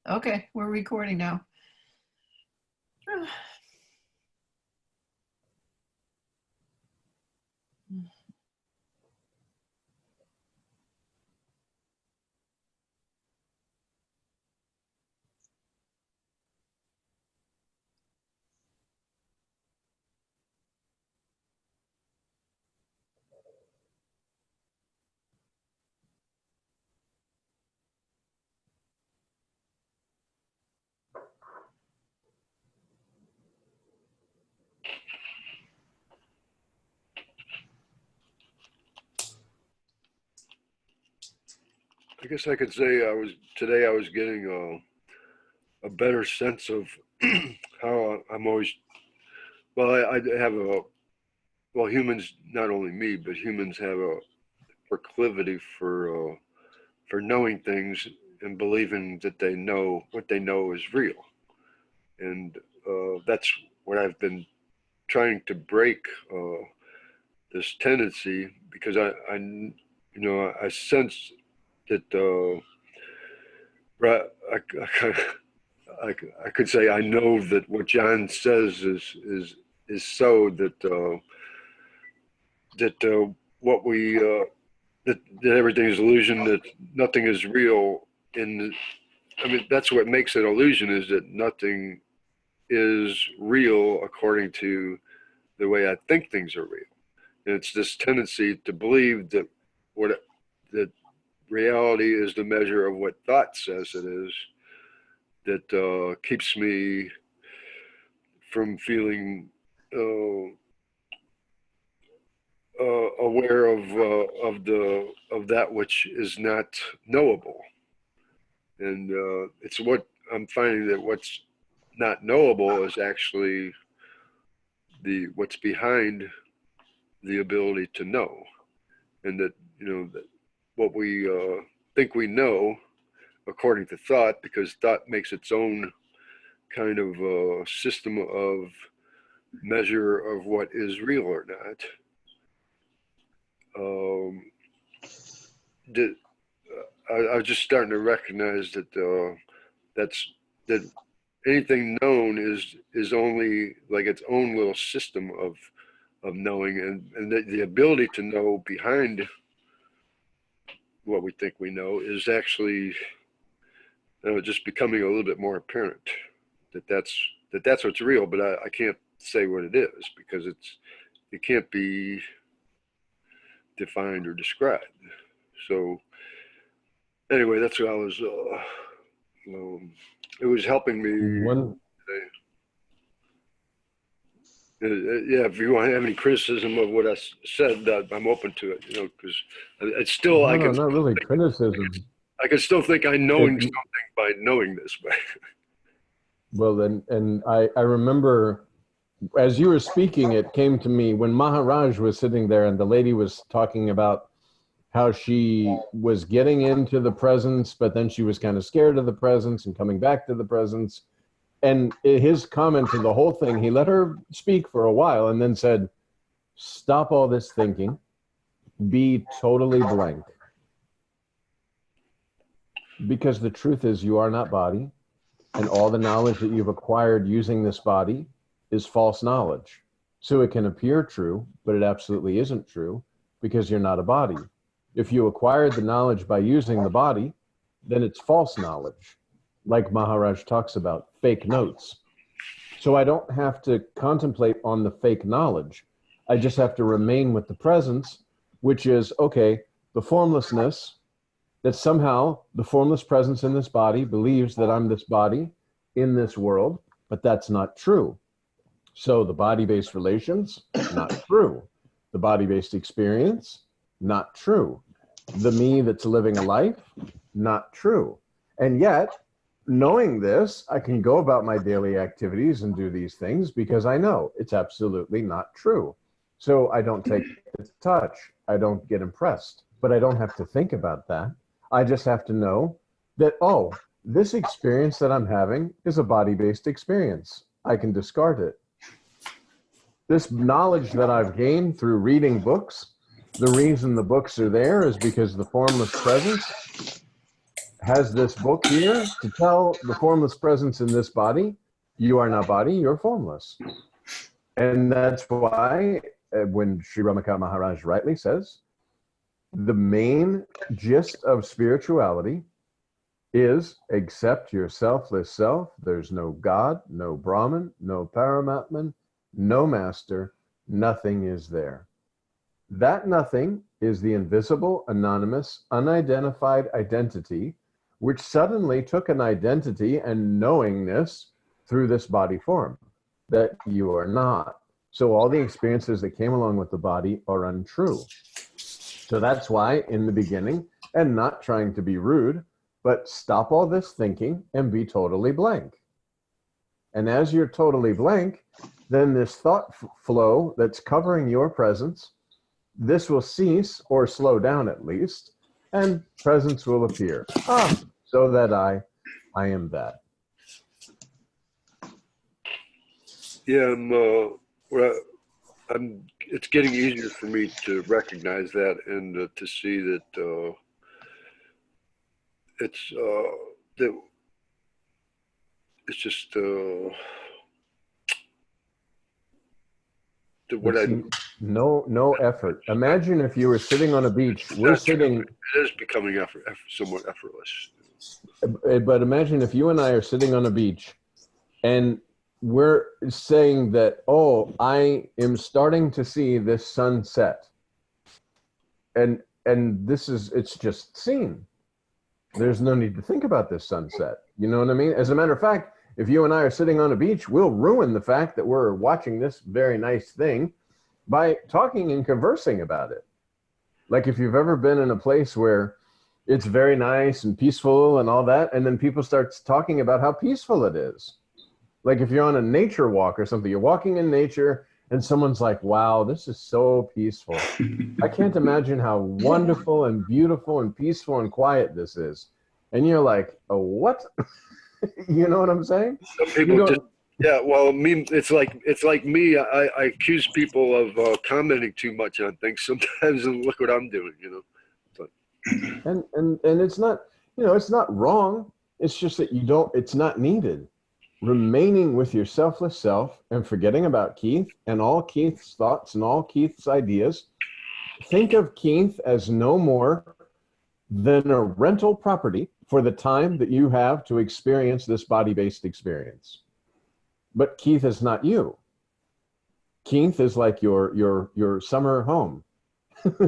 Okay, we're recording now. I guess I could say today I was getting a better sense of how I'm always, well, I have well, humans, not only me, but humans have a proclivity for knowing things and believing that they know what they know is real. And that's what I've been trying to break, this tendency, because I sense that, I could say I know that what John says is so that what we that everything is illusion, that nothing is real. In I mean, that's what makes it illusion, is that nothing is real according to the way I think things are real. And it's this tendency to believe that what that reality is the measure of what thought says it is, that keeps me from feeling aware of that which is not knowable. And it's what I'm finding, that what's not knowable is actually the what's behind the ability to know. And that, that what we think we know according to thought, because thought makes its own kind of system of measure of what is real or not. That I was just starting to recognize that that anything known is only like its own little system of knowing, and the ability to know behind what we think we know is actually just becoming a little bit more apparent, that's what's real. But I can't say what it is, because it can't be defined or described. So anyway, that's what I was. It was helping me. Yeah, if you want to have any criticism of what I said, I'm open to it. Because it's still, I can. No, not really criticism. I can still think I'm knowing something by knowing this. Well, then, and I remember as you were speaking, it came to me when Maharaj was sitting there and the lady was talking about how she was getting into the presence, but then she was kind of scared of the presence and coming back to the presence. And his comment to the whole thing, he let her speak for a while and then said, stop all this thinking, be totally blank. Because the truth is, you are not body, and all the knowledge that you've acquired using this body is false knowledge. So it can appear true, but it absolutely isn't true, because you're not a body. If you acquired the knowledge by using the body, then it's false knowledge, like Maharaj talks about, fake notes. So I don't have to contemplate on the fake knowledge. I just have to remain with the presence, which is, okay, the formlessness, that somehow the formless presence in this body believes that I'm this body in this world, but that's not true. So the body-based relations, not true. The body-based experience, not true. The me that's living a life, not true. And yet, knowing this, I can go about my daily activities and do these things because I know it's absolutely not true. So I don't take it to touch. I don't get impressed. But I don't have to think about that. I just have to know that, oh, this experience that I'm having is a body-based experience. I can discard it. This knowledge that I've gained through reading books, the reason the books are there is because the formless presence has this book here to tell the formless presence in this body, you are not body, you're formless. And that's why when Sri Ramakant Maharaj rightly says, the main gist of spirituality is accept your selfless self. There's no God, no Brahman, no Paramatman, no master, nothing is there. That nothing is the invisible, anonymous, unidentified identity, which suddenly took an identity and knowingness through this body form that you are not. So all the experiences that came along with the body are untrue. So that's why in the beginning, and not trying to be rude, but stop all this thinking and be totally blank. And as you're totally blank, then this thought flow that's covering your presence, this will cease or slow down at least, and presence will appear. So that I am that. Yeah, it's getting easier for me to recognize that and to see that it's just what no effort. Imagine if you were sitting on a beach. We're sitting. It is becoming somewhat effortless. But imagine if you and I are sitting on a beach, and we're saying that, oh, I am starting to see this sunset, and it's just seen. There's no need to think about this sunset. You know what I mean? As a matter of fact, if you and I are sitting on a beach, we'll ruin the fact that we're watching this very nice thing by talking and conversing about it. Like if you've ever been in a place where it's very nice and peaceful and all that, and then people start talking about how peaceful it is. Like if you're on a nature walk or something, you're walking in nature and someone's like, wow, this is so peaceful. I can't imagine how wonderful and beautiful and peaceful and quiet this is. And you're like, oh, what? You know what I'm saying? Some people just, yeah, well, I mean, it's like me. I accuse people of commenting too much on things sometimes, and look what I'm doing, you know. And it's not, you know, it's not wrong. It's just that it's not needed. Remaining with your selfless self and forgetting about Keith and all Keith's thoughts and all Keith's ideas. Think of Keith as no more than a rental property for the time that you have to experience this body-based experience. But Keith is not you. Keith is like your summer home.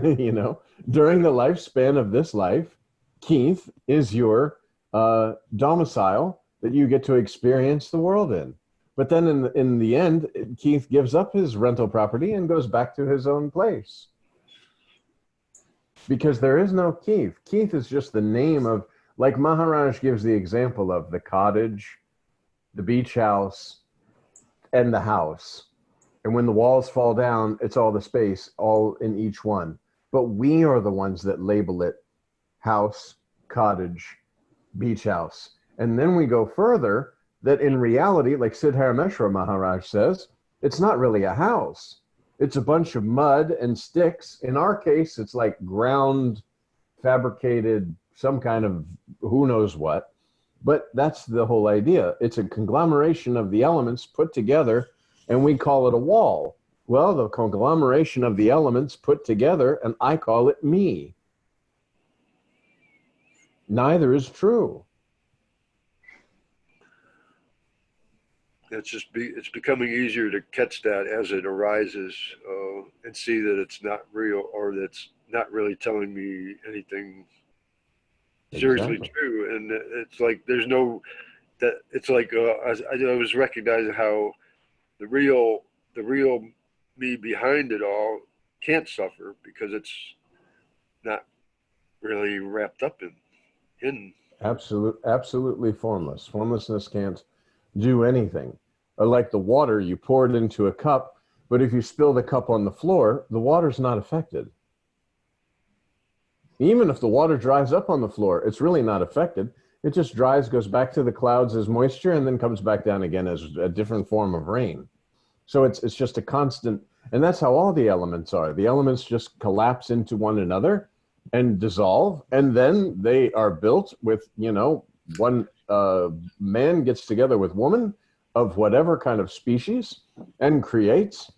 You know, during the lifespan of this life, Keith is your domicile that you get to experience the world in. But then in the end, Keith gives up his rental property and goes back to his own place. Because there is no Keith. Keith is just the name of, like Maharaj gives the example of the cottage, the beach house, and the house. And when the walls fall down, it's all the space, all in each one. But we are the ones that label it house, cottage, beach house. And then we go further that in reality, like Siddharameshwar Maharaj says, it's not really a house. It's a bunch of mud and sticks. In our case, it's like ground fabricated, some kind of who knows what. But that's the whole idea. It's a conglomeration of the elements put together, and we call it a wall. Well, the conglomeration of the elements put together, and I call it me. Neither is true. It's becoming easier to catch that as it arises and see that it's not real, or that's not really telling me anything seriously true. And it's like there's no that. It's like I was recognizing how the real me behind it all can't suffer because it's not really wrapped up in. Absolutely formless. Formlessness can't do anything. Or like the water, you pour it into a cup, but if you spill the cup on the floor, the water's not affected. Even if the water dries up on the floor, it's really not affected. It just dries, goes back to the clouds as moisture, and then comes back down again as a different form of rain. So it's just a constant, and that's how all the elements are. The elements just collapse into one another, and dissolve, and then they are built with, one man gets together with woman of whatever kind of species and creates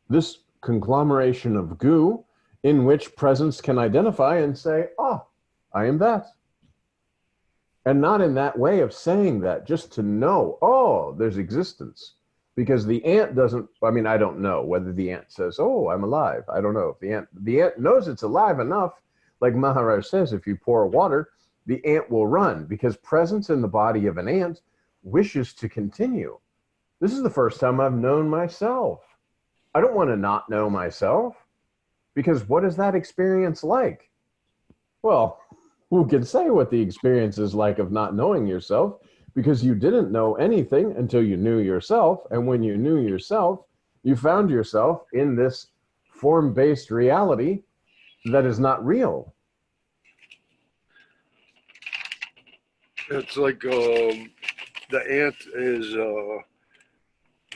this conglomeration of goo in which presence can identify and say, oh, I am that. And not in that way of saying that, just to know, oh, there's existence. Because the ant doesn't, I don't know whether the ant says, oh, I'm alive. I don't know. If the ant knows it's alive enough, like Maharaj says, if you pour water, the ant will run, because presence in the body of an ant wishes to continue. This is the first time I've known myself. I don't want to not know myself, because what is that experience like? Well, who can say what the experience is like of not knowing yourself? Because you didn't know anything until you knew yourself. And when you knew yourself, you found yourself in this form-based reality that is not real. It's like the ant is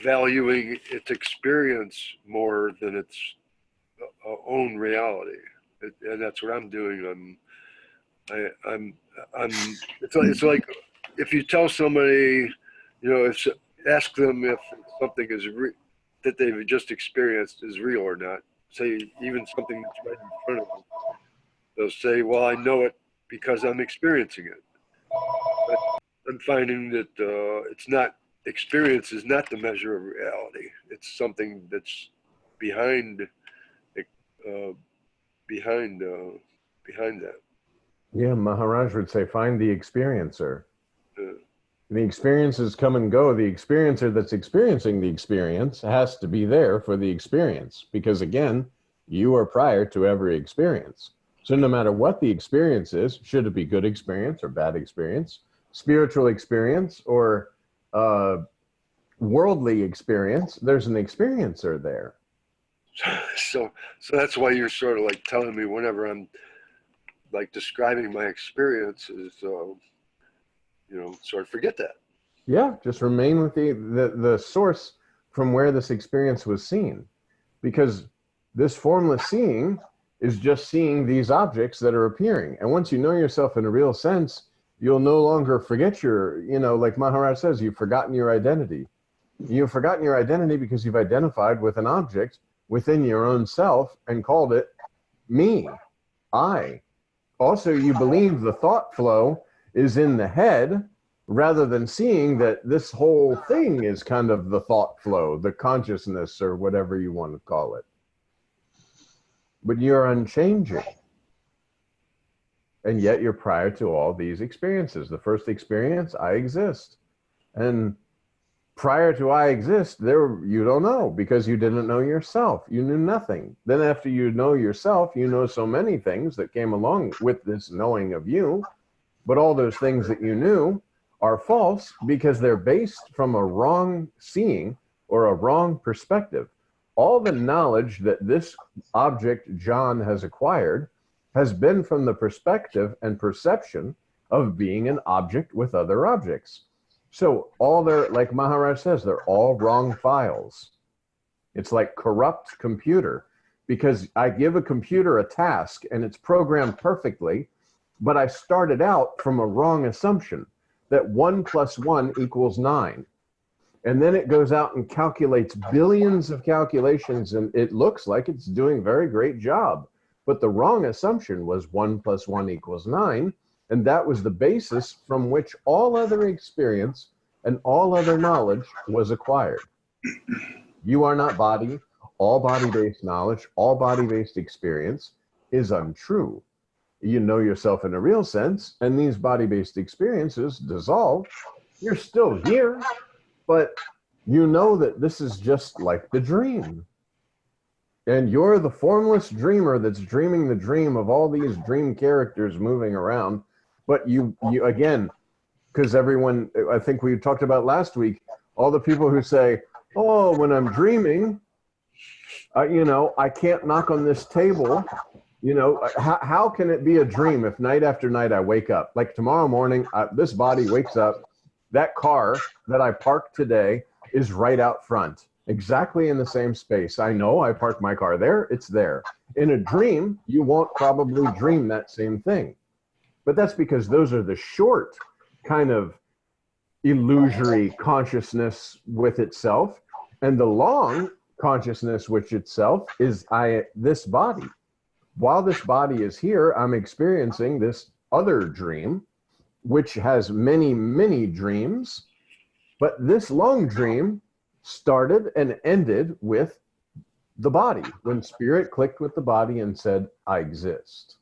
valuing its experience more than its own reality, and that's what I'm doing. It's like if you tell somebody, ask them if something is that they've just experienced is real or not. Say even something that's right in front of them, they'll say, "Well, I know it because I'm experiencing it." But I'm finding that it's not. Experience is not the measure of reality. It's something that's behind that. Yeah, Maharaj would say, find the experiencer. The experiences come and go. The experiencer that's experiencing the experience has to be there for the experience, because again, you are prior to every experience. So no matter what the experience is, should it be good experience or bad experience, spiritual experience or worldly experience, there's an experiencer there. So that's why you're sort of like telling me whenever I'm like describing my experiences, sort of forget that. Yeah, just remain with the source from where this experience was seen. Because this formless seeing is just seeing these objects that are appearing. And once you know yourself in a real sense, you'll no longer forget your, like Maharaj says, you've forgotten your identity. You've forgotten your identity because you've identified with an object within your own self and called it me, I. Also, you believe the thought flow is in the head rather than seeing that this whole thing is kind of the thought flow, the consciousness, or whatever you want to call it. But you're unchanging. And yet you're prior to all these experiences. The first experience, I exist. And prior to I exist, there you don't know, because you didn't know yourself. You knew nothing. Then after you know yourself, you know so many things that came along with this knowing of you. But all those things that you knew are false because they're based from a wrong seeing or a wrong perspective. All the knowledge that this object, John, has acquired has been from the perspective and perception of being an object with other objects. So all they're, like Maharaj says, they're all wrong files. It's like corrupt computer, because I give a computer a task and it's programmed perfectly, but I started out from a wrong assumption that 1 + 1 = 9. And then it goes out and calculates billions of calculations, and it looks like it's doing a very great job. But the wrong assumption was 1 + 1 = 9, and that was the basis from which all other experience and all other knowledge was acquired. You are not body. All body-based knowledge, all body-based experience is untrue. You know yourself in a real sense, and these body-based experiences dissolve. You're still here, but you know that this is just like the dream. And you're the formless dreamer that's dreaming the dream of all these dream characters moving around. But you again, because everyone, I think we talked about last week, all the people who say, oh, when I'm dreaming, I can't knock on this table. How can it be a dream if night after night I wake up? Like tomorrow morning, this body wakes up, that car that I parked today is right out front. exactly in the same space. I know I parked my car there, it's there. In a dream, you won't probably dream that same thing. But that's because those are the short kind of illusory consciousness with itself. And the long consciousness with itself is this body. While this body is here, I'm experiencing this other dream, which has many, many dreams. But this long dream started and ended with the body, when spirit clicked with the body and said, I exist.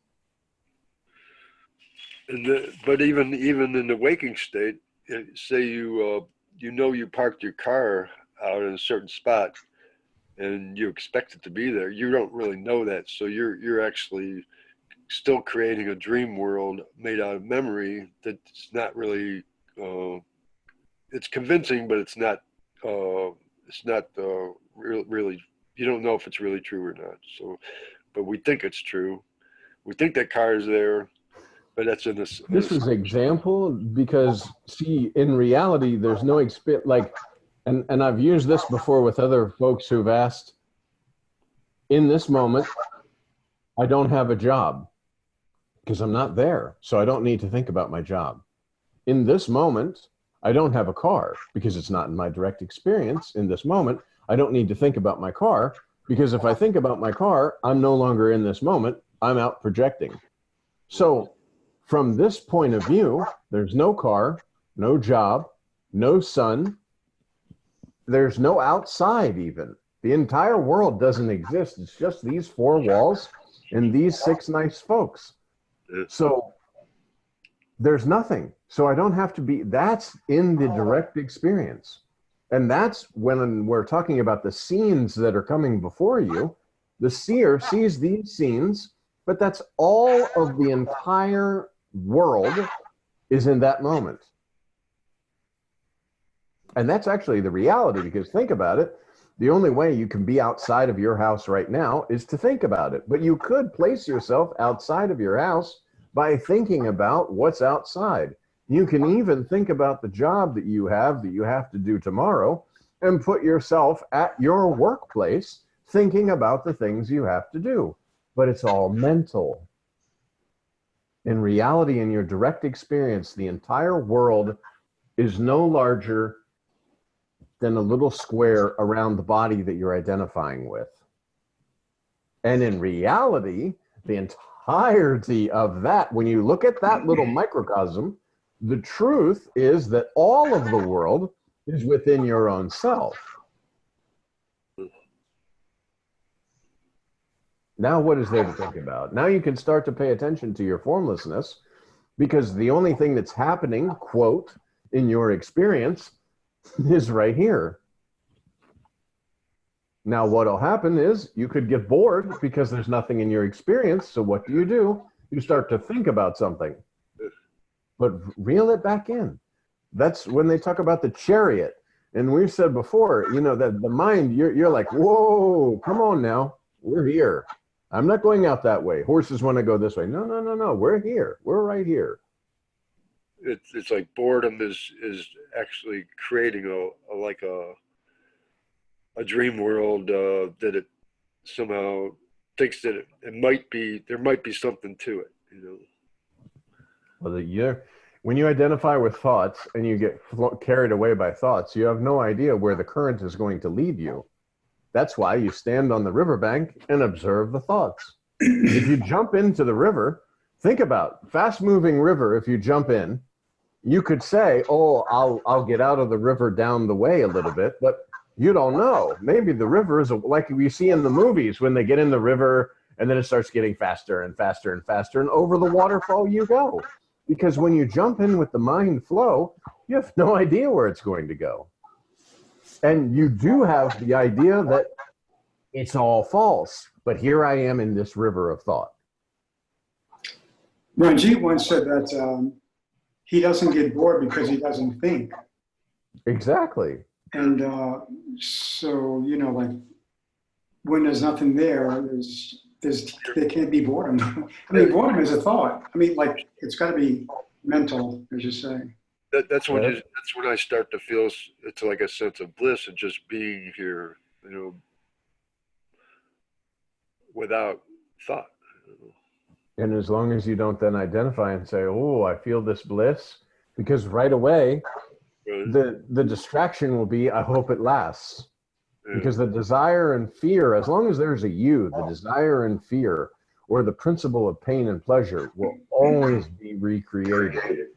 But even in the waking state, say you you parked your car out in a certain spot and you expect it to be there. You don't really know that, so you're actually still creating a dream world made out of memory that's not really. It's convincing, but it's not. Really. You don't know if it's really true or not. So, but we think it's true. We think that car is there, but that's in this. This is example because, see, in reality, there's no experience. Like, and I've used this before with other folks who've asked. In this moment, I don't have a job because I'm not there, so I don't need to think about my job. In this moment, I don't have a car because it's not in my direct experience. In this moment, I don't need to think about my car because if I think about my car, I'm no longer in this moment. I'm out projecting. So from this point of view, there's no car, no job, no sun. There's no outside even. The entire world doesn't exist. It's just these four walls and these six nice folks. So there's nothing. So I don't have to be, that's in the direct experience. And that's when we're talking about the scenes that are coming before you. The seer sees these scenes, but that's all of the entire world is in that moment. And that's actually the reality, because think about it. The only way you can be outside of your house right now is to think about it. But you could place yourself outside of your house by thinking about what's outside. You can even think about the job that you have to do tomorrow and put yourself at your workplace thinking about the things you have to do. But it's all mental. In reality, in your direct experience, the entire world is no larger than a little square around the body that you're identifying with. And in reality, the entirety of that, when you look at that little microcosm, the truth is that all of the world is within your own self. Now what is there to think about? Now you can start to pay attention to your formlessness, because the only thing that's happening, quote, in your experience is right here. Now what'll happen is you could get bored because there's nothing in your experience. So what do? You start to think about something, but reel it back in. That's when they talk about the chariot. And we've said before, you know, that the mind, you're like, whoa, come on now, we're here. I'm not going out that way. Horses want to go this way. No, no, no, no, we're here. We're right here. It's like boredom is actually creating a dream world that it somehow thinks that there might be something to it, you know. Well, when you identify with thoughts and you get carried away by thoughts, you have no idea where the current is going to lead you. That's why you stand on the riverbank and observe the thoughts. If you jump into the river, think about fast-moving river. If you jump in, you could say, oh, I'll get out of the river down the way a little bit, but you don't know. Maybe the river is like we see in the movies when they get in the river and then it starts getting faster and faster and faster, and over the waterfall you go. Because when you jump in with the mind flow, you have no idea where it's going to go. And you do have the idea that it's all false, but here I am in this river of thought. Ranjit once said that he doesn't get bored because he doesn't think. Exactly. And so, you know, like when there's nothing there, there can't be boredom. I mean, boredom is a thought. I mean, like, it's got to be mental, as you say. that's when Yeah. that's when I start to feel it's like a sense of bliss and just being here, without thought. And as long as you don't then identify and say, oh, I feel this bliss, because right away, Right? the distraction will be, I hope it lasts. Yeah. Because the desire and fear, as long as there's a you, the desire and fear, or the principle of pain and pleasure will always be recreated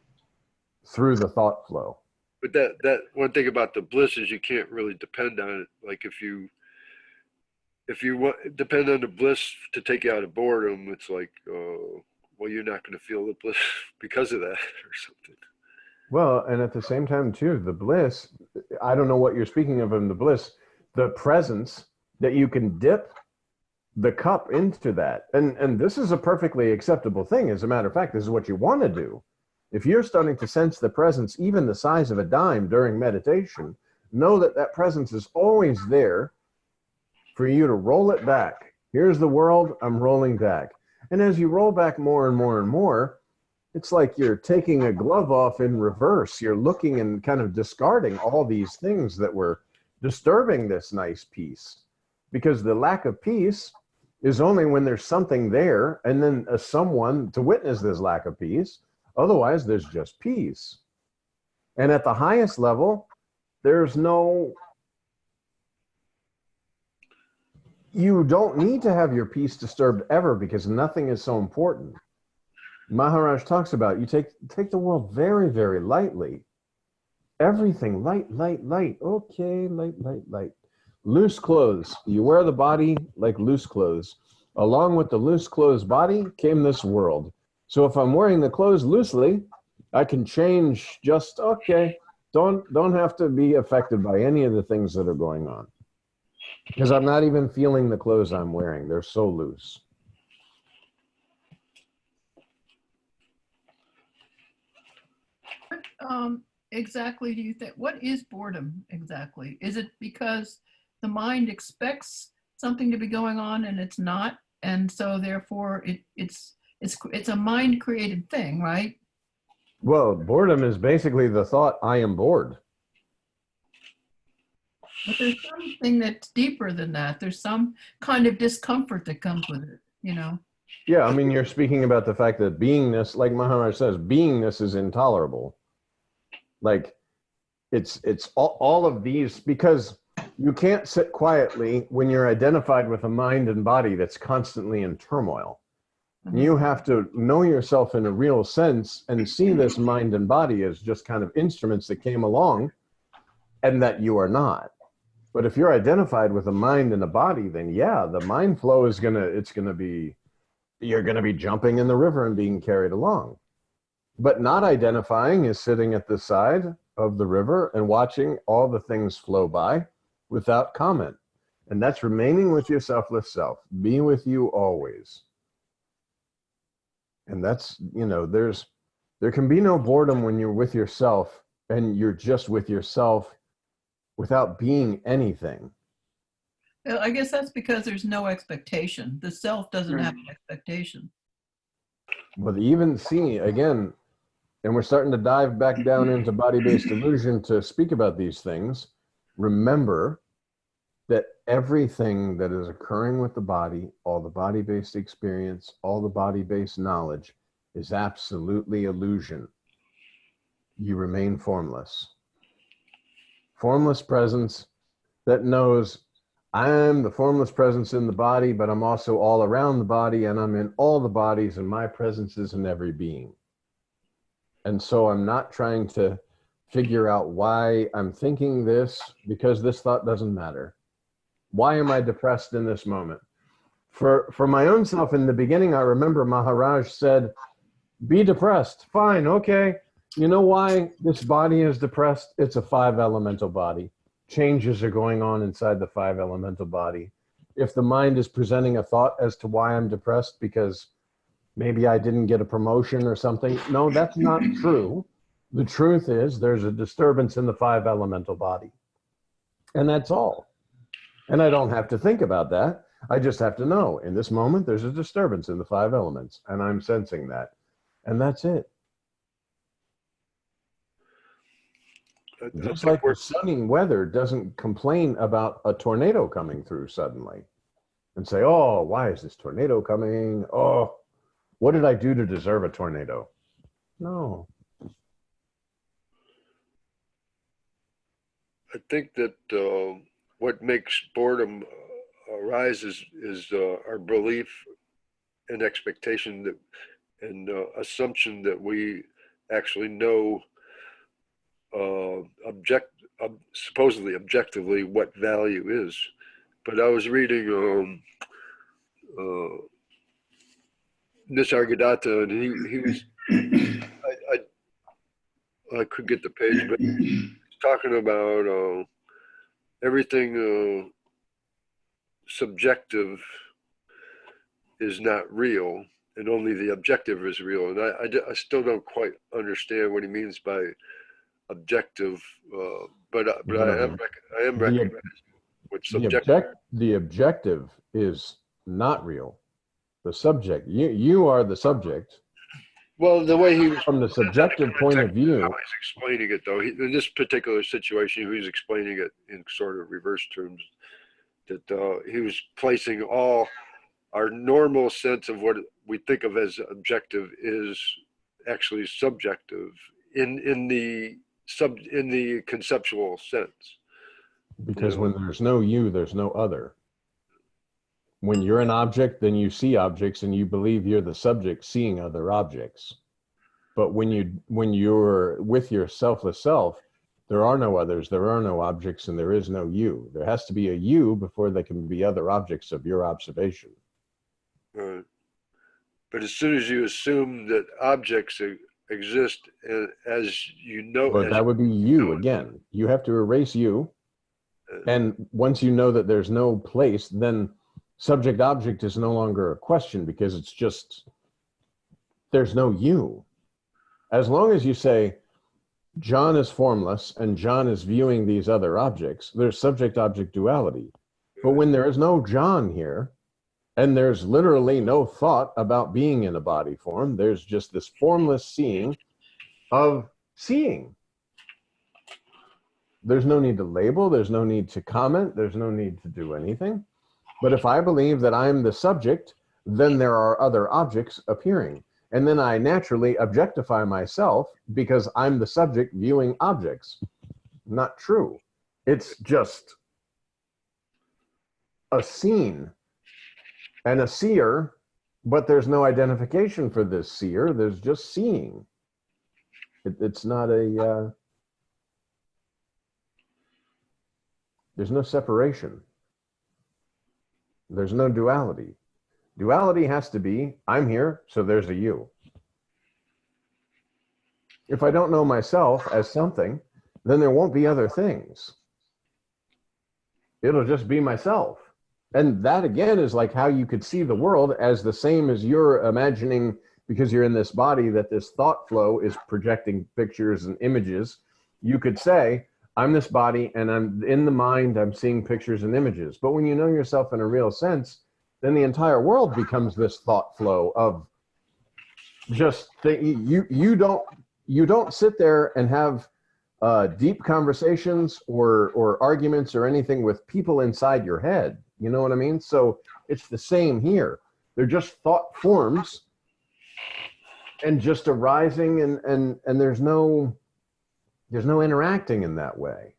through the thought flow. But that one thing about the bliss is you can't really depend on it. Like if you depend on the bliss to take you out of boredom, it's like, well, you're not going to feel the bliss because of that or something. Well, and at the same time, too, the bliss, I don't know what you're speaking of in the bliss, the presence that you can dip the cup into that. And this is a perfectly acceptable thing. As a matter of fact, this is what you want to do. If you're starting to sense the presence, even the size of a dime during meditation, know that that presence is always there for you to roll it back. Here's the world, I'm rolling back. And as you roll back more and more and more, it's like you're taking a glove off in reverse. You're looking and kind of discarding all these things that were disturbing this nice peace. Because the lack of peace is only when there's something there and then a someone to witness this lack of peace. Otherwise, there's just peace. And at the highest level, there's no... You don't need to have your peace disturbed ever because nothing is so important. Maharaj talks about you take the world very, very lightly. Everything light, light, light. Okay, light, light, light. Loose clothes. You wear the body like loose clothes. Along with the loose clothes body came this world. So if I'm wearing the clothes loosely, I can change just, okay. Don't have to be affected by any of the things that are going on. Because I'm not even feeling the clothes I'm wearing. They're so loose. What exactly do you think? What is boredom exactly? Is it because the mind expects something to be going on and it's not, and so therefore it's a mind created thing, right? Well, boredom is basically the thought, I am bored. But there's something that's deeper than that. There's some kind of discomfort that comes with it, Yeah, I mean, you're speaking about the fact that beingness, like Maharaj says, beingness is intolerable. Like, it's all of these, because you can't sit quietly when you're identified with a mind and body that's constantly in turmoil. You have to know yourself in a real sense and see this mind and body as just kind of instruments that came along and that you are not. But if you're identified with a mind and a body, then yeah, the mind flow is you're going to be jumping in the river and being carried along. But not identifying is sitting at the side of the river and watching all the things flow by without comment. And that's remaining with your selfless self. Be with you always. And that's, there can be no boredom when you're with yourself and you're just with yourself without being anything. I guess that's because there's no expectation. The self doesn't have an expectation. But even see, again, and we're starting to dive back down into body-based illusion to speak about these things, remember that everything that is occurring with the body, all the body-based experience, all the body-based knowledge is absolutely illusion. You remain formless. Formless presence that knows I'm the formless presence in the body, but I'm also all around the body and I'm in all the bodies and my presence is in every being. And so I'm not trying to figure out why I'm thinking this because this thought doesn't matter. Why am I depressed in this moment? For my own self in the beginning, I remember Maharaj said, be depressed. Fine, okay. You know why this body is depressed? It's a 5-elemental body. Changes are going on inside the 5-elemental body. If the mind is presenting a thought as to why I'm depressed because maybe I didn't get a promotion or something, no, that's not true. The truth is there's a disturbance in the 5-elemental body. And that's all. And I don't have to think about that. I just have to know in this moment there's a disturbance in the 5 elements and I'm sensing that. And that's it. I Just think like the sunny weather doesn't complain about a tornado coming through suddenly and say, oh, why is this tornado coming? Oh, what did I do to deserve a tornado? No. I think that what makes boredom arise is our belief and expectation that and assumption that we actually know supposedly objectively what value is. But I was reading Nisargadatta, and he was I could get the page, but he's talking about everything subjective is not real, and only the objective is real. And I still don't quite understand what he means by objective, but I am recognizing what subjective. The objective is not real. The subject, you are the subject. Well, the way he was, from the subjective point of view, how he's explaining it, though, in this particular situation, he was explaining it in sort of reverse terms. That he was placing all our normal sense of what we think of as objective is actually subjective in the conceptual sense. Because when there's no you, there's no other. When you're an object, then you see objects and you believe you're the subject seeing other objects. But when you're with your selfless self, there are no others, there are no objects, and there is no you. There has to be a you before there can be other objects of your observation. Right. But as soon as you assume that objects exist as you know, but that would be you again. You have to erase you. And once you know that there's no place, then subject object is no longer a question, because it's just, there's no you. As long as you say, John is formless and John is viewing these other objects, there's subject object duality. But when there is no John here, and there's literally no thought about being in a body form, there's just this formless seeing of seeing. There's no need to label, there's no need to comment, there's no need to do anything. But if I believe that I'm the subject, then there are other objects appearing. And then I naturally objectify myself because I'm the subject viewing objects. Not true. It's just a scene and a seer, but there's no identification for this seer. There's just seeing. It's not a... there's no separation. There's no duality. Duality has to be, I'm here, so there's a you. If I don't know myself as something, then there won't be other things. It'll just be myself. And that again is like how you could see the world as the same as you're imagining, because you're in this body, that this thought flow is projecting pictures and images. You could say, I'm this body and I'm in the mind, I'm seeing pictures and images. But when you know yourself in a real sense, then the entire world becomes this thought flow of just you don't sit there and have deep conversations or arguments or anything with people inside your head. You know what I mean? So it's the same here. They're just thought forms and just arising, and there's no interacting in that way.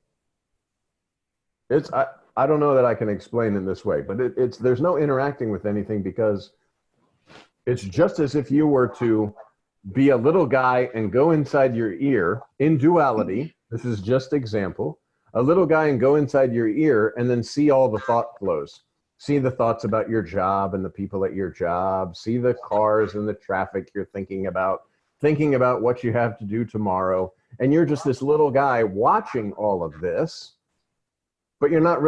I don't know that I can explain in this way, but there's no interacting with anything, because it's just as if you were to be a little guy and go inside your ear in duality. This is just example. A little guy and go inside your ear and then see all the thought flows. See the thoughts about your job and the people at your job. See the cars and the traffic you're thinking about what you have to do tomorrow. And you're just this little guy watching all of this, but you're not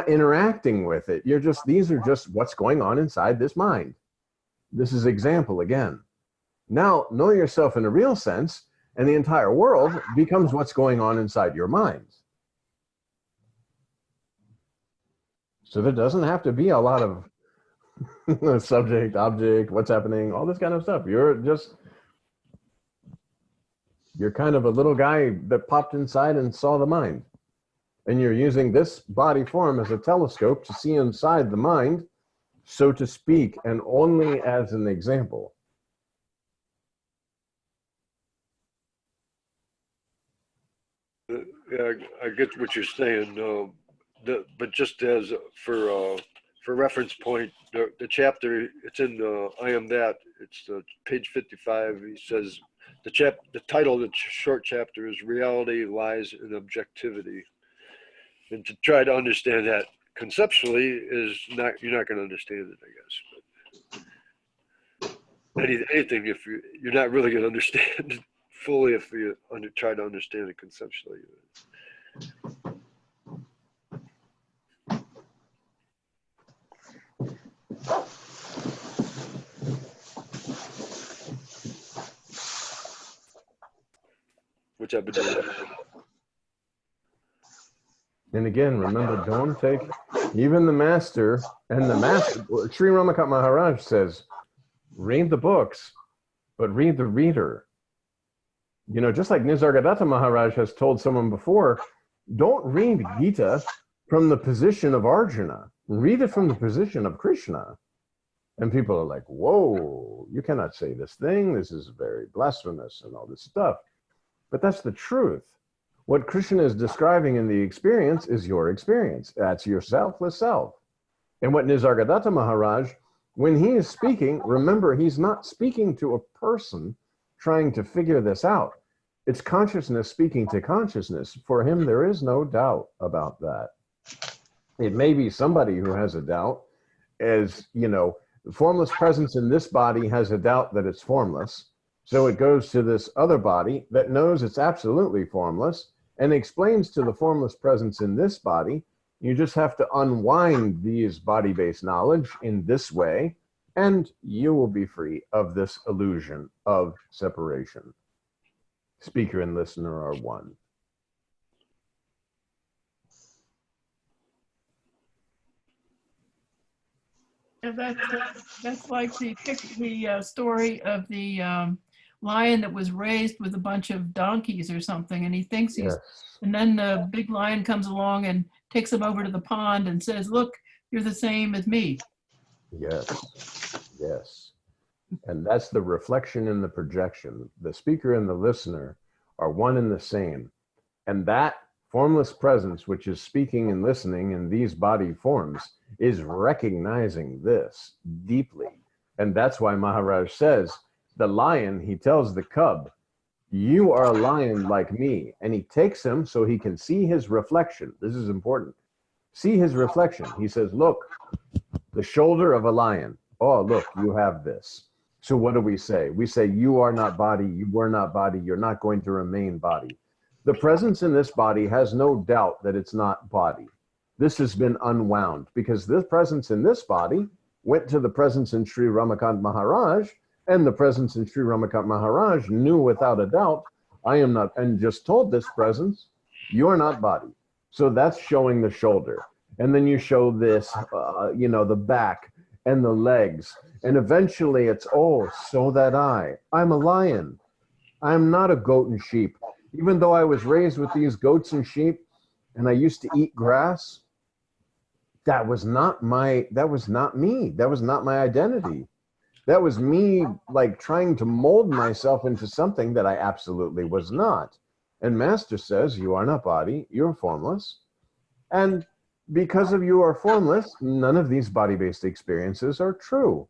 interacting with it. These are just what's going on inside this mind. This is example again. Now, know yourself in a real sense, and the entire world becomes what's going on inside your mind. So there doesn't have to be a lot of subject, object, what's happening, all this kind of stuff. You're just You're kind of a little guy that popped inside and saw the mind. And you're using this body form as a telescope to see inside the mind, so to speak, and only as an example. Yeah, I get what you're saying. But just as for reference point, the chapter, it's in I Am That. It's page 55. He says the title of the short chapter is Reality, Lies, and Objectivity. And to try to understand that conceptually is not, you're not going to understand it, I guess. But anything, if you're not really going to understand it fully if you try to understand it conceptually. Which I've been doing. And again, remember, don't take even the master, and the master, Sri Ramakant Maharaj says, read the books, but read the reader. You know, just like Nisargadatta Maharaj has told someone before, don't read Gita from the position of Arjuna. Read it from the position of Krishna. And people are like, whoa, you cannot say this thing. This is very blasphemous and all this stuff. But that's the truth. What Krishna is describing in the experience is your experience. That's your selfless self. And what Nisargadatta Maharaj, when he is speaking, remember, he's not speaking to a person trying to figure this out. It's consciousness speaking to consciousness. For him, there is no doubt about that. It may be somebody who has a doubt, as, you know, the formless presence in this body has a doubt that it's formless. So it goes to this other body that knows it's absolutely formless and explains to the formless presence in this body, you just have to unwind these body-based knowledge in this way, and you will be free of this illusion of separation. Speaker and listener are one. Yeah, that's like the story of the lion that was raised with a bunch of donkeys or something, and he thinks he's, Yes. and then the big lion comes along and takes him over to the pond and says, look, you're the same as me. Yes, yes. And that's the reflection and the projection. The speaker and the listener are one and the same. And that formless presence, which is speaking and listening in these body forms, is recognizing this deeply. And that's why Maharaj says, the lion, he tells the cub, you are a lion like me. And he takes him so he can see his reflection. This is important. See his reflection. He says, look, the shoulder of a lion. Oh, look, you have this. So what do we say? We say, you are not body, you were not body, you're not going to remain body. The presence in this body has no doubt that it's not body. This has been unwound because this presence in this body went to the presence in Sri Ramakant Maharaj, and the presence in Sri Ramakant Maharaj knew without a doubt, I am not, and just told this presence, you are not body. So that's showing the shoulder. And then you show this, you know, the back and the legs. And eventually it's, oh, so that I'm a lion. I'm not a goat and sheep. Even though I was raised with these goats and sheep and I used to eat grass, that was not me. That was not my identity. That was me like trying to mold myself into something that I absolutely was not. And Master says, you are not body, you're formless. And because of you are formless, none of these body-based experiences are true.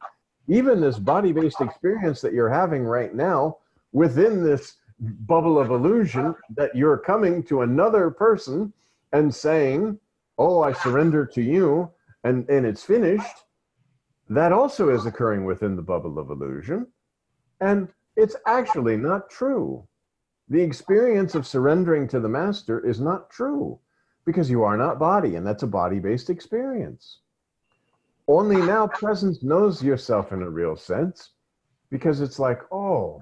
Even this body-based experience that you're having right now, within this bubble of illusion, that you're coming to another person and saying, oh, I surrender to you, and it's finished, that also is occurring within the bubble of illusion. And it's actually not true. The experience of surrendering to the master is not true because you are not body, and that's a body-based experience. Only now presence knows yourself in a real sense because it's like, oh,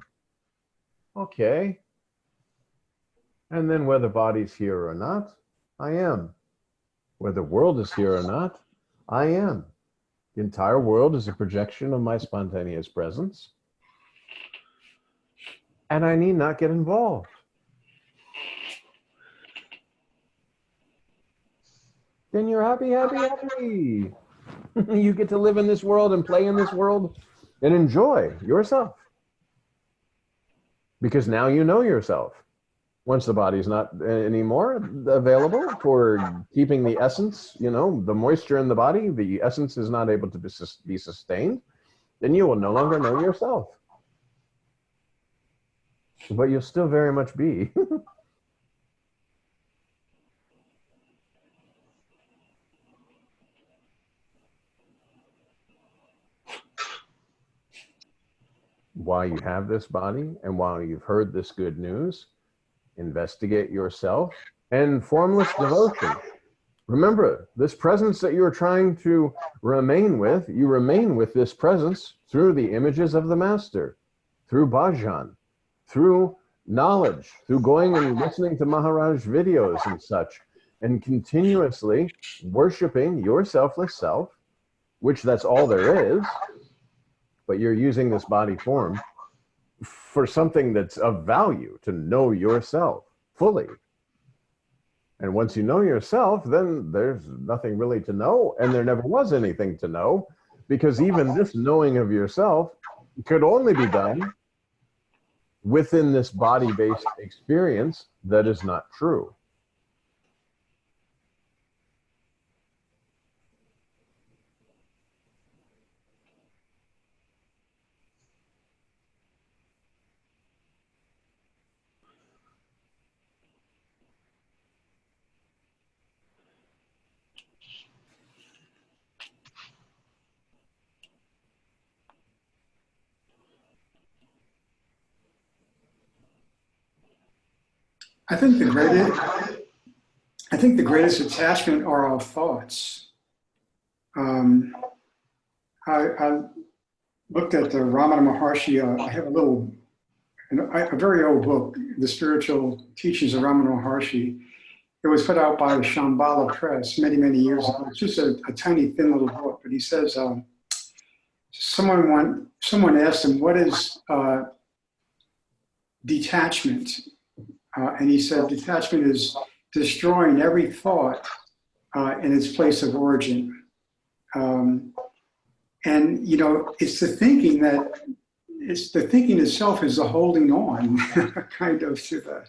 okay. And then whether body's here or not, I am. Whether world is here or not, I am. The entire world is a projection of my spontaneous presence. And I need not get involved. then you're happy, happy, happy. You get to live in this world and play in this world and enjoy yourself. Because now you know yourself. Once the body's not anymore available for keeping the essence, you know, the moisture in the body, the essence is not able to be sustained, then you will no longer know yourself. But you'll still very much be. While you have this body and while you've heard this good news, investigate yourself and formless devotion. Remember, this presence that you're trying to remain with, you remain with this presence through the images of the Master, through bhajan, through knowledge, through going and listening to Maharaj videos and such, and continuously worshiping your selfless self, which that's all there is, but you're using this body form for something that's of value, to know yourself fully. And once you know yourself, then there's nothing really to know, and there never was anything to know, because even this knowing of yourself could only be done within this body-based experience that is not true. I think the greatest attachment are our thoughts. I looked at the Ramana Maharshi. I have a very old book, The Spiritual Teachings of Ramana Maharshi. It was put out by Shambhala Press many, many years ago. It's just a tiny, thin little book. But he says, someone asked him, what is detachment? And he said, detachment is destroying every thought in its place of origin. And, you know, it's the thinking itself is the holding on kind of to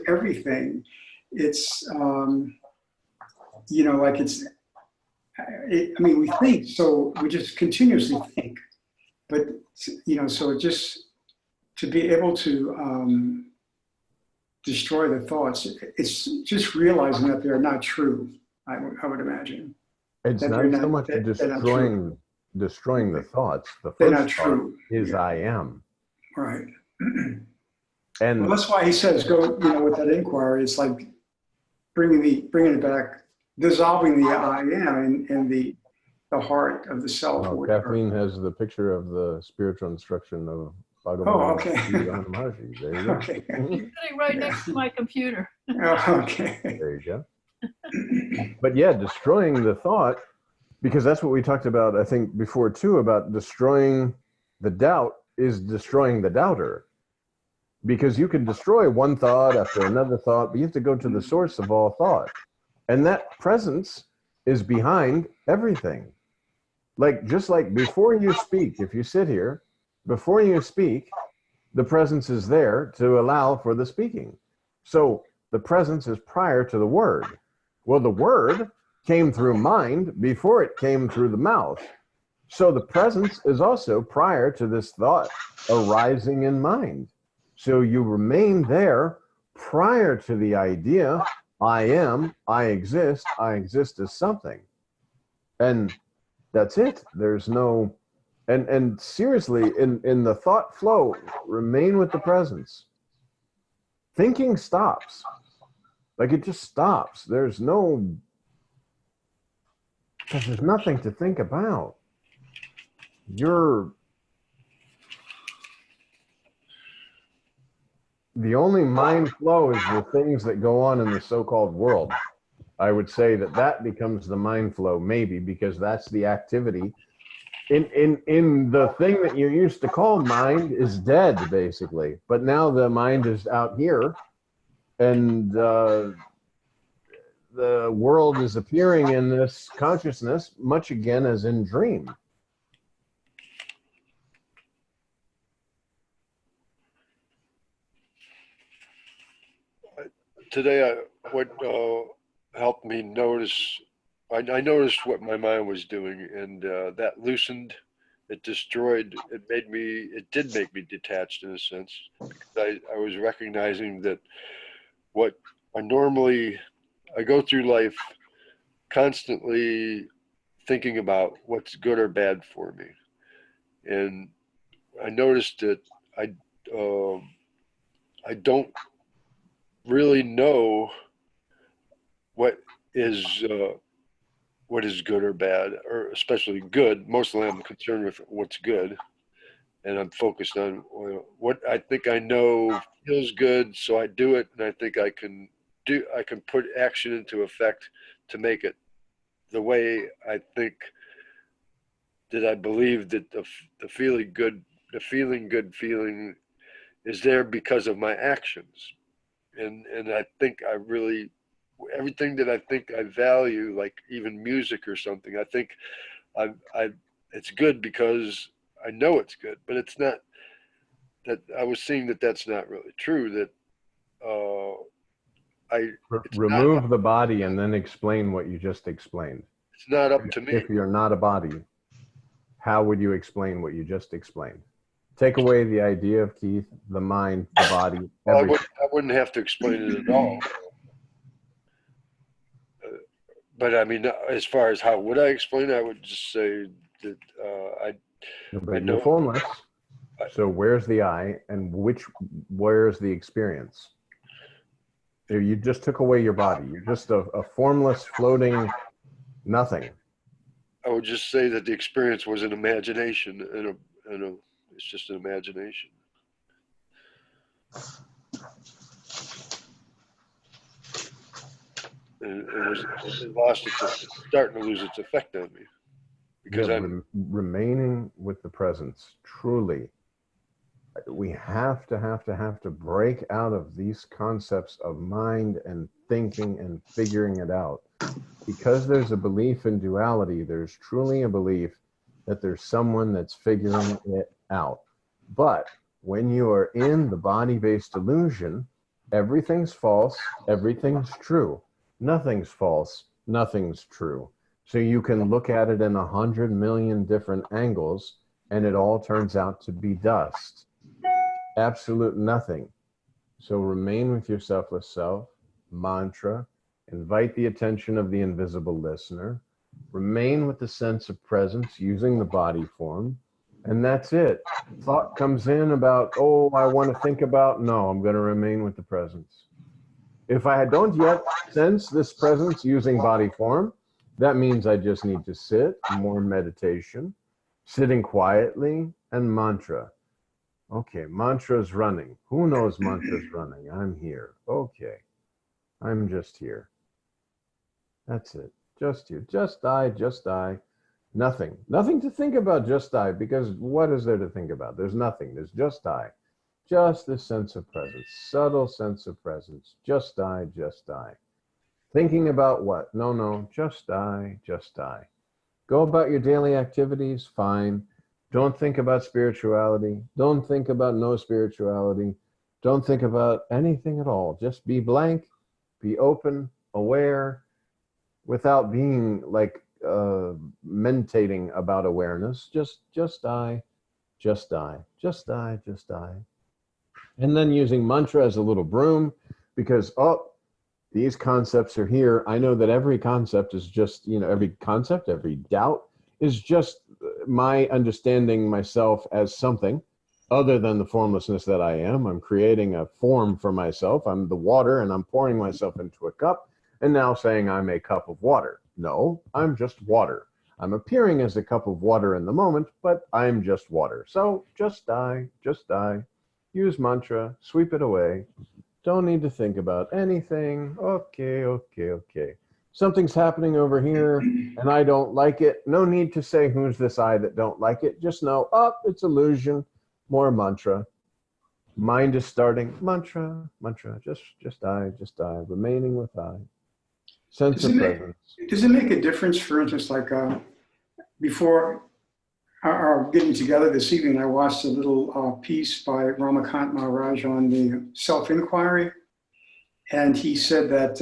everything. It's, you know, like I mean, we think, so we just continuously think, but, you know, so just to be able to destroy the thoughts, it's just realizing that they're not true, I would imagine. It's not so much destroying the thoughts. The first thought is I am. Right. And well, that's why he says, go, you know, with that inquiry, it's like bringing it back, dissolving the I am in the heart of the self. Oh, Kathleen has the picture of the spiritual instruction of Bhagavan. Oh, okay. Maharaj. There you go. Okay. It's sitting right next to my computer. Oh, okay. There you go. But yeah, destroying the thought, because that's what we talked about, I think, before too, about destroying the doubt is destroying the doubter. Because you can destroy one thought after another thought, but you have to go to the source of all thought. And that presence is behind everything. Like, just like before you speak, if you sit here, before you speak, the presence is there to allow for the speaking. So the presence is prior to the word. Well, the word came through mind before it came through the mouth. So the presence is also prior to this thought arising in mind. So you remain there prior to the idea, I am, I exist as something. And that's it. There's no, and seriously, in the thought flow, remain with the presence. Thinking stops. Like, it just stops. There's nothing to think about. The only mind flow is the things that go on in the so-called world. I would say that becomes the mind flow, maybe, because that's the activity. In the thing that you used to call mind is dead, basically. But now the mind is out here, and the world is appearing in this consciousness, much again as in dream. Today, what helped me notice, I noticed what my mind was doing, and that loosened, it destroyed, it did make me detached in a sense, because I was recognizing that what I go through life constantly thinking about what's good or bad for me. And I noticed that I don't really know what is good or bad, or especially good. Mostly I'm concerned with what's good, and I'm focused on what I think I know feels good, so I do it, and I think I can put action into effect to make it the way I think, that I believe that the feeling good feeling is there because of my actions. And I think I really, everything that I think I value, like even music or something, I think it's good because I know it's good. But it's not that I was seeing that that's not really true. That it's Remove the body and then explain what you just explained. it's not up to me. If you're not a body, how would you explain what you just explained? Take away the idea of Keith, the mind, the body, everything. I wouldn't have to explain it at all. But I mean, as far as how would I explain it, I would just say that But you're formless. So where's the I, and where's the experience? You just took away your body. You're just a formless, floating nothing. I would just say that the experience was an imagination, and it's just an imagination. And it's starting to lose its effect on me, because I'm remaining with the presence. Truly, we have to break out of these concepts of mind and thinking and figuring it out. Because there's a belief in duality, there's truly a belief that there's someone that's figuring it out. But when you are in the body-based illusion, everything's false, everything's true. Nothing's false, nothing's true. So you can look at it in 100 million different angles, and it all turns out to be dust. Absolute nothing. So remain with your selfless self, mantra, invite the attention of the invisible listener, remain with the sense of presence using the body form, and that's it. Thought comes in about, oh, I want to think about, no, I'm going to remain with the presence. If I don't yet sense this presence using body form, that means I just need to sit, more meditation, sitting quietly, and mantra. Okay, mantra's running. Who knows mantra's running? I'm here. Okay, I'm just here. That's it. Just you. Just I, just I. Nothing. Nothing to think about, just I, because what is there to think about? There's nothing. There's just I. Just this sense of presence, subtle sense of presence. Just I, just I. Thinking about what? No, just I, just I. Go about your daily activities, fine. Don't think about spirituality. Don't think about no spirituality. Don't think about anything at all. Just be blank, be open, aware, without being like meditating about awareness. Just I, just I, just I, just I. And then using mantra as a little broom, because, oh, these concepts are here. I know that every concept is just, every concept, every doubt is just my understanding myself as something other than the formlessness that I am. I'm creating a form for myself. I'm the water, and I'm pouring myself into a cup, and now saying I'm a cup of water. No, I'm just water. I'm appearing as a cup of water in the moment, but I'm just water. So just I, just I. Use mantra, sweep it away. Don't need to think about anything. Okay. Something's happening over here and I don't like it. No need to say, who's this I that don't like it? Just know, it's illusion. More mantra. Mind is starting. Mantra, just I, remaining with I. Sense of presence. Does it make a difference, for instance, like before our getting together this evening, I watched a little piece by Ramakant Maharaj on the self-inquiry. And he said that,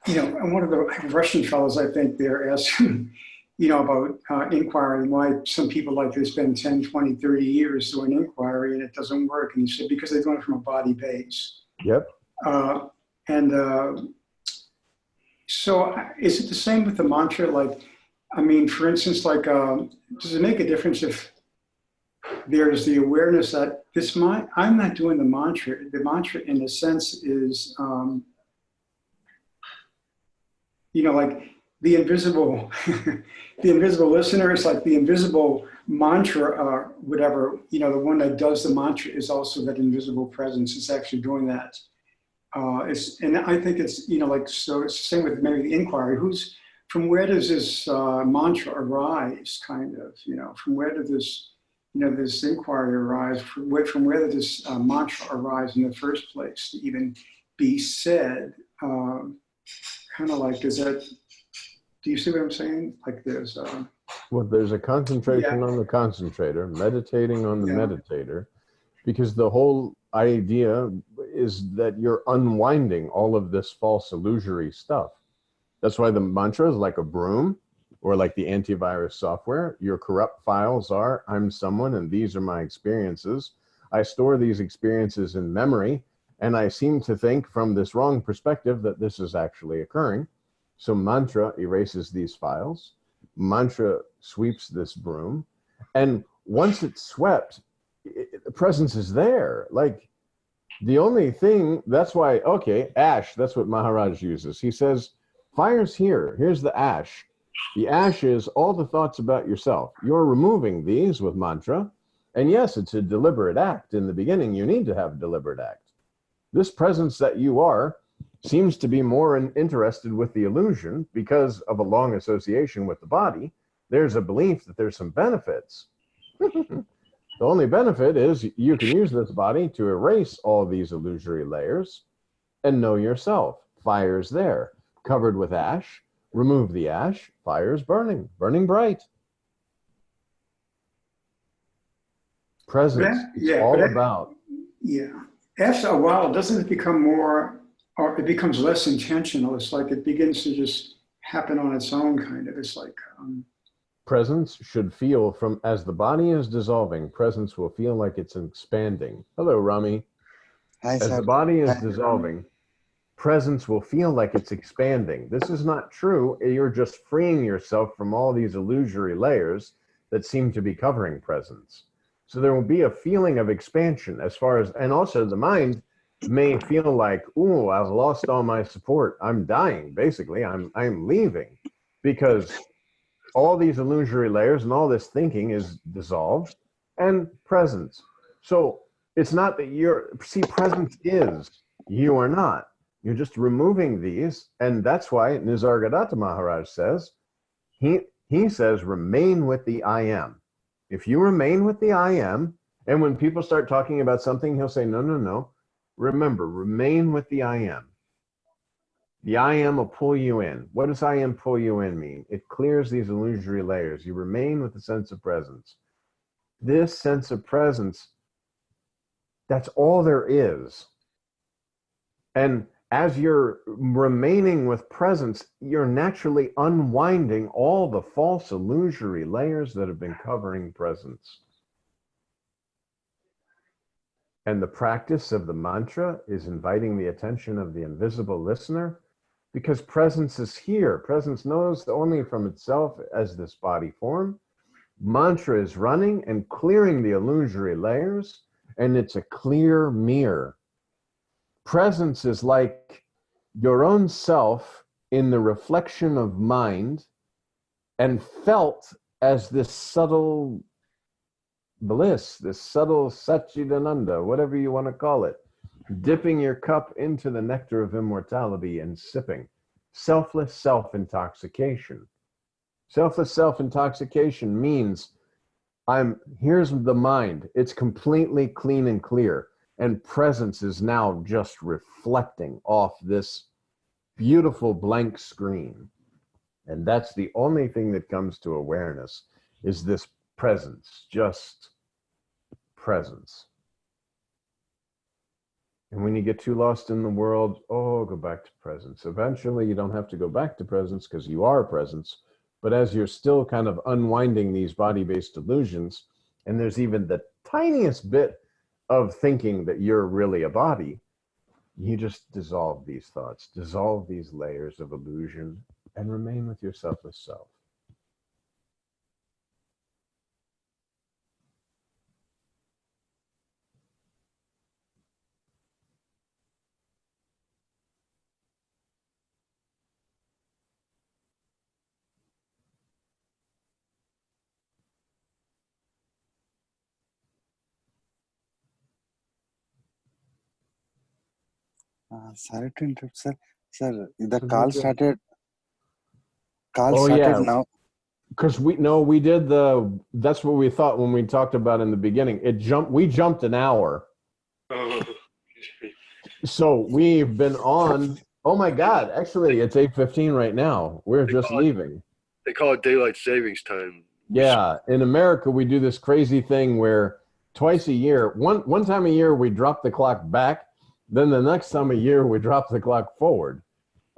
and one of the Russian fellows, I think, there asked him, about inquiry and why some people like to spend 10, 20, 30 years doing inquiry and it doesn't work. And he said, because they're doing it from a body base. Yep. So is it the same with the mantra? Like, for instance, like, does it make a difference if there's the awareness that I'm not doing the mantra. The mantra in a sense is, like the invisible, the invisible listener is like the invisible mantra or whatever, the one that does the mantra is also that invisible presence. It's actually doing that. And I think it's, so it's the same with maybe the inquiry. From where does this mantra arise, kind of, from where did this, this inquiry arise? From where did this mantra arise in the first place to even be said? Kind of like, do you see what I'm saying? Like there's there's a concentration on the concentrator, meditating on the meditator, because the whole idea is that you're unwinding all of this false illusory stuff. That's why the mantra is like a broom or like the antivirus software. Your corrupt files are, I'm someone and these are my experiences. I store these experiences in memory and I seem to think from this wrong perspective that this is actually occurring. So mantra erases these files. Mantra sweeps this broom. And once it's swept, the presence is there. Like the only thing, that's why, ash, that's what Maharaj uses. He says, fire's here. Here's the ash. The ash is all the thoughts about yourself. You're removing these with mantra. And yes, it's a deliberate act. In the beginning, you need to have a deliberate act. This presence that you are seems to be more interested with the illusion because of a long association with the body. There's a belief that there's some benefits. The only benefit is you can use this body to erase all these illusory layers and know yourself. Fire's there, covered with ash. Remove the ash, fire's burning, burning bright. Presence, it's all about. Yeah. After a while, doesn't it become more, or it becomes less intentional? It's like it begins to just happen on its own, kind of. It's like. Presence should feel from, as the body is dissolving, presence will feel like it's expanding. Hello, Rami. Hi, as sir. the body is dissolving, presence will feel like it's expanding. This is not true. You're just freeing yourself from all these illusory layers that seem to be covering presence. So there will be a feeling of expansion as far as, and also the mind may feel like, ooh, I've lost all my support. I'm dying, basically. I'm leaving because all these illusory layers and all this thinking is dissolved and presence. So it's not that presence is, you are not. You're just removing these. And that's why Nisargadatta Maharaj says, he says, remain with the I am. If you remain with the I am, and when people start talking about something, he'll say, no, no, no. Remember, remain with the I am. The I am will pull you in. What does I am pull you in mean? It clears these illusory layers. You remain with the sense of presence. This sense of presence, that's all there is. And as you're remaining with presence, you're naturally unwinding all the false illusory layers that have been covering presence. And the practice of the mantra is inviting the attention of the invisible listener, because presence is here. Presence knows only from itself as this body form. Mantra is running and clearing the illusory layers, and it's a clear mirror. Presence is like your own self in the reflection of mind and felt as this subtle bliss, this subtle Satchidananda, whatever you want to call it, dipping your cup into the nectar of immortality and sipping. Selfless self-intoxication. Selfless self-intoxication means here's the mind. It's completely clean and clear. And presence is now just reflecting off this beautiful blank screen. And that's the only thing that comes to awareness, is this presence, just presence. And when you get too lost in the world, oh, go back to presence. Eventually, you don't have to go back to presence because you are presence. But as you're still kind of unwinding these body-based illusions, and there's even the tiniest bit of thinking that you're really a body, you just dissolve these thoughts, dissolve these layers of illusion, and remain with your selfless self. Sorry to interrupt, sir. Sir, the Very call good. started. Oh, yeah. Now. Because that's what we thought when we talked about in the beginning. We jumped an hour. Oh, So we've been on, oh my God, actually it's 8:15 right now. We're just leaving. they call it daylight savings time. Yeah, in America we do this crazy thing where twice a year, one time a year we drop the clock back, then the next time a year we drop the clock forward.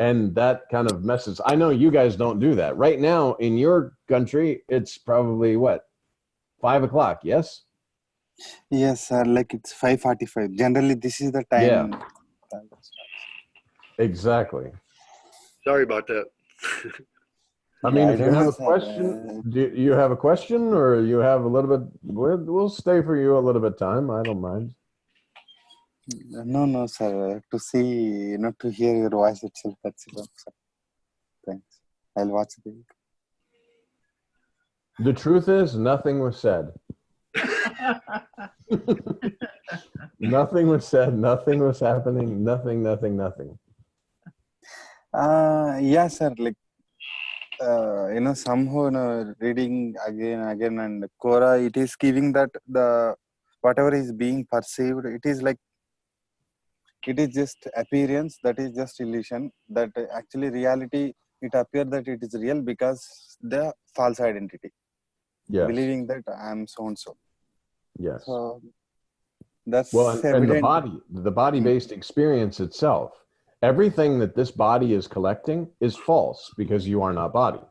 And that kind of messes. I know you guys don't do that. Right now in your country, it's probably what, 5 o'clock, yes? Yes, sir. Like it's 5:45. Generally, this is the time. Yeah. Exactly. Sorry about that. I mean, I if you don't have know, a sir. question, do you have a question, or you have a little bit? We'll stay for you a little bit time. I don't mind. No, sir. To see, not to hear your voice itself. That's it, sir. Thanks. I'll watch the video. The truth is, nothing was said. Nothing was said. Nothing was happening. Nothing. Yeah, sir. Like, somehow, reading again, and Quora, it is giving that the whatever is being perceived, it is like, it is just appearance, that is just illusion, that actually reality, it appears that it is real because the false identity. Yes. Believing that I am so and so. Yes. So that's Well, and evident. the body-based experience itself, everything that this body is collecting is false because you are not body.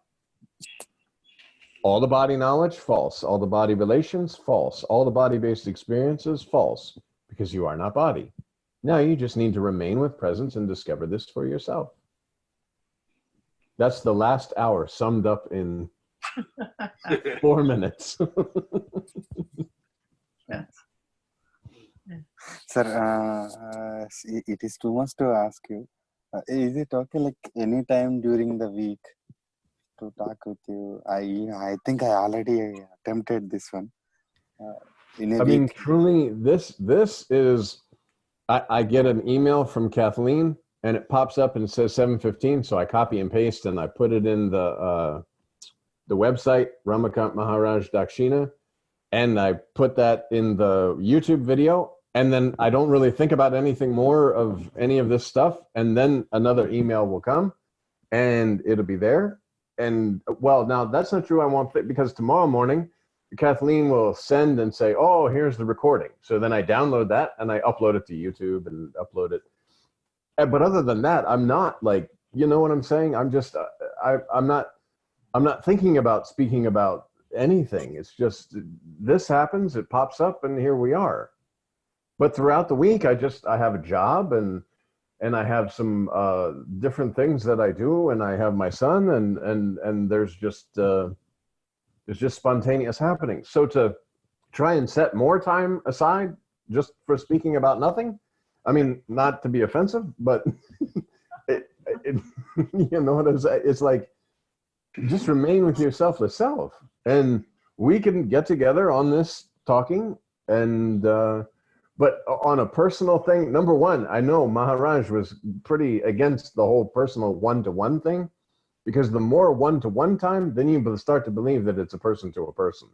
All the body knowledge, false. All the body relations, false. All the body-based experiences, false, because you are not body. Now you just need to remain with presence and discover this for yourself. That's the last hour summed up in 4 minutes. Sir, it is too much to ask you. Is it okay, like any time during the week to talk with you? I think I already attempted this one. In a I mean, week. truly, this is, I get an email from Kathleen and it pops up and it says 7:15. So I copy and paste and I put it in the website, Ramakant Maharaj Dakshina, and I put that in the YouTube video. And then I don't really think about anything more of any of this stuff. And then another email will come and it'll be there. And well, now that's not true. I won't, because tomorrow morning, Kathleen will send and say, oh, here's the recording. So then I download that and I upload it to YouTube and upload it. But other than that, I'm not like, you know what I'm saying? I'm just, I'm not thinking about speaking about anything. It's just, this happens, it pops up, and here we are. But throughout the week, I have a job and I have some different things that I do, and I have my son, and there's just spontaneous happening. So to try and set more time aside just for speaking about nothing, I mean, not to be offensive, but you know what I'm saying? It's like, just remain with your selfless self, and we can get together on this talking. And but on a personal thing, number one, I know Maharaj was pretty against the whole personal one-to-one thing, because the more one-to-one time, then you start to believe that it's a person to a person.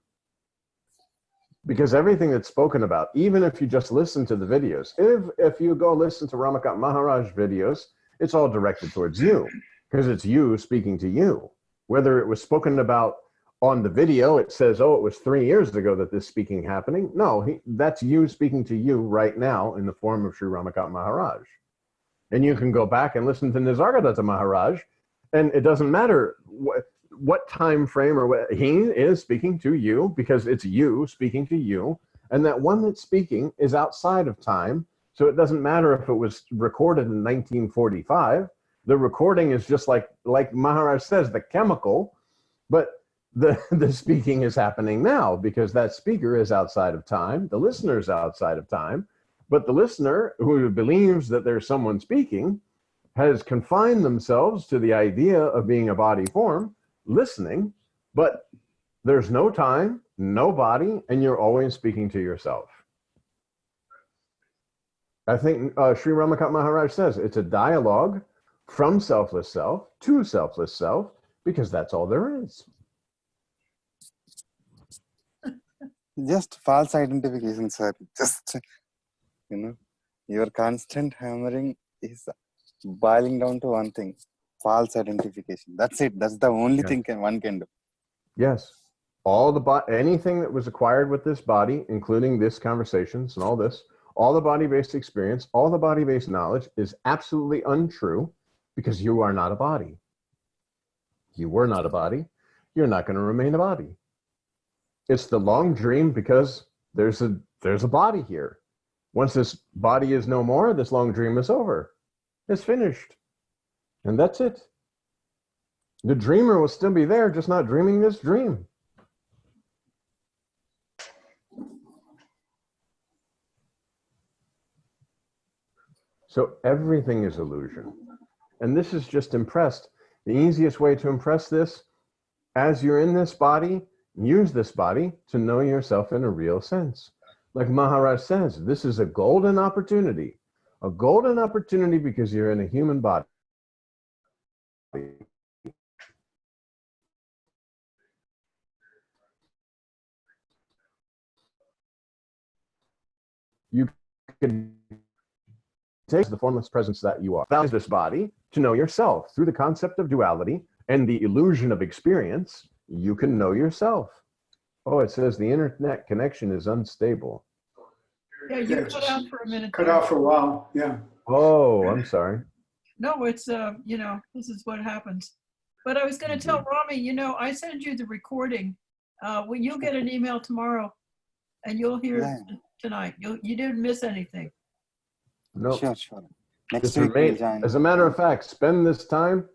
Because everything that's spoken about, even if you just listen to the videos, if you go listen to Ramakant Maharaj videos, it's all directed towards you because it's you speaking to you. Whether it was spoken about on the video, it says, oh, it was 3 years ago that this speaking happening. No, that's you speaking to you right now in the form of Sri Ramakant Maharaj. And you can go back and listen to Nisargadatta Maharaj, and it doesn't matter what time frame or what he is speaking to you, because it's you speaking to you, and that one that's speaking is outside of time. So it doesn't matter if it was recorded in 1945. The recording is just like Maharaj says, the chemical, but the speaking is happening now because that speaker is outside of time. The listener is outside of time, but the listener who believes that there's someone speaking has confined themselves to the idea of being a body form, listening, but there's no time, no body, and you're always speaking to yourself. I think Sri Ramakant Maharaj says it's a dialogue from selfless self to selfless self, because that's all there is. Just false identification, sir. Just, your constant hammering is boiling down to one thing: false identification. That's it. That's the only thing one can do. Yes. Anything that was acquired with this body, including this conversations and all this, all the body-based experience, all the body-based knowledge is absolutely untrue, because you are not a body. You were not a body. You're not going to remain a body. It's the long dream because there's a body here. Once this body is no more, this long dream is over. It's finished. And that's it. The dreamer will still be there, just not dreaming this dream. So everything is illusion. And this is just impressed. The easiest way to impress this, as you're in this body, use this body to know yourself in a real sense. Like Maharaj says, this is a golden opportunity because you're in a human body. You can take the formless presence that you are. Use this body to know yourself. Through the concept of duality and the illusion of experience, you can know yourself. Oh, it says the internet connection is unstable. Yeah, you cut out for a minute. Cut out for a while, yeah. Oh, I'm sorry. No, it's, this is what happens. But I was going to tell Rami, I send you the recording. You'll get an email tomorrow, and you'll hear tonight. You didn't miss anything. No. Sure. Next week we'll join. As a matter of fact, spend this time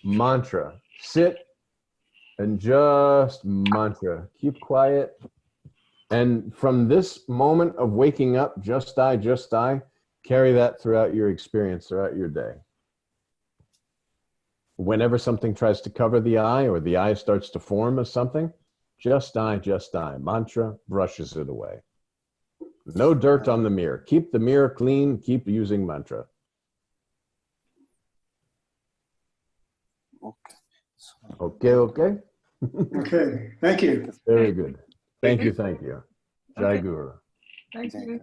mantra. Sit and just mantra. Keep quiet. And from this moment of waking up, just die, carry that throughout your experience, throughout your day. Whenever something tries to cover the eye or the eye starts to form as something, just die. Mantra brushes it away. No dirt on the mirror. Keep the mirror clean. Keep using mantra. Okay. Okay, thank you. Very good. Thank you. Jai Okay. Guru. Thank you.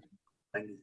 Thank you.